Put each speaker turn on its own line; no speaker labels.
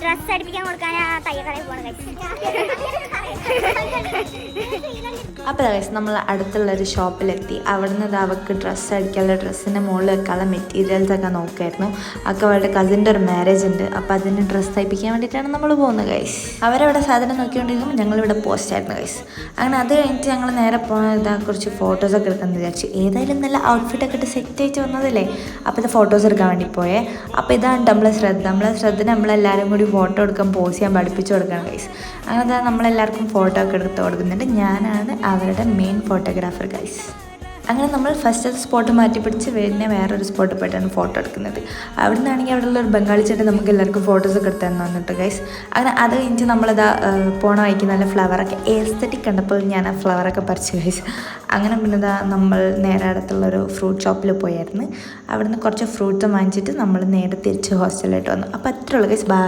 Dress അടുപ്പിക്കാൻ കൊടുക്കാൻ തയ്യക്കടയിൽ പോകണം.
അപ്പോൾ ഗൈസ് നമ്മൾ അടുത്തുള്ളൊരു ഷോപ്പിലെത്തി. അവിടുന്ന് അവൾക്ക് ഡ്രസ്സ് അടിക്കാനുള്ള ഡ്രസ്സിൻ്റെ മുകളിൽ വെക്കാനുള്ള മെറ്റീരിയൽസൊക്കെ നോക്കുമായിരുന്നു. ഒക്കെ അവളുടെ കസിൻ്റെ ഒരു മാരേജ് ഉണ്ട്. അപ്പോൾ അതിന് ഡ്രസ്സ് തയ്പ്പിക്കാൻ വേണ്ടിയിട്ടാണ് നമ്മൾ പോകുന്നത് ഗൈസ്. അവരവിടെ സാധനം നോക്കിക്കൊണ്ടിരിക്കുമ്പോൾ ഞങ്ങളിവിടെ പോസ്റ്റായിരുന്നു ഗൈസ്. അങ്ങനെ അത് കഴിഞ്ഞിട്ട് ഞങ്ങൾ നേരെ പോകുന്നത് കുറച്ച് ഫോട്ടോസൊക്കെ എടുക്കാമെന്ന് വിചാരിച്ചു. ഏതായാലും നല്ല ഔട്ട്ഫിറ്റൊക്കെ ഇട്ട് സെറ്റ് ആയിട്ട് വന്നതല്ലേ. അപ്പോൾ ഇത് ഫോട്ടോസ് എടുക്കാൻ വേണ്ടി പോയേ. അപ്പോൾ ഇതാണ് നമ്മളെ ശ്രദ്ധ നമ്മളെല്ലാവരും കൂടി ഫോട്ടോ എടുക്കാൻ പോസ് ചെയ്യാൻ പഠിപ്പിച്ചു കൊടുക്കണം ഗൈസ്. അങ്ങനെ നമ്മളെല്ലാവർക്കും ഫോട്ടോ ഒക്കെ എടുത്ത് കൊടുക്കുന്നുണ്ട്. ഞാനാണ് അവരുടെ മെയിൻ ഫോട്ടോഗ്രാഫർ ഗൈസ്. അങ്ങനെ നമ്മൾ ഫസ്റ്റ് സ്പോട്ട് മാറ്റി പിടിച്ച് പിന്നെ വേറൊരു സ്പോട്ട് പോയിട്ടാണ് ഫോട്ടോ എടുക്കുന്നത്. അവിടെ നിന്നാണെങ്കിൽ അവിടെയുള്ള ഒരു ബംഗാളി ചേട്ടൻ നമുക്ക് എല്ലാവർക്കും ഫോട്ടോസൊക്കെ എടുത്ത് തന്നിട്ട് ഗൈസ്. അങ്ങനെ അത് കഴിഞ്ഞിട്ട് നമ്മളിതാ പോണ വഴിക്ക് നല്ല ഫ്ലവറൊക്കെ എസ്തറ്റിക് കണ്ടപ്പോൾ ഞാൻ ആ ഫ്ലവറൊക്കെ പറിച്ചു ഗൈസ്. അങ്ങനെ പിന്നെ നമ്മൾ നേരെ അടുത്തുള്ളൊരു ഫ്രൂട്ട് ഷോപ്പിൽ പോയായിരുന്നു. അവിടെ നിന്ന് കുറച്ച് ഫ്രൂട്ട്സ് വാങ്ങിച്ചിട്ട് നമ്മൾ നേരെ തിരിച്ച് ഹോസ്റ്റലിലോട്ട് വന്നു. അപ്പോൾ അത്രയുള്ളൂ ഗൈസ്. ബൈ.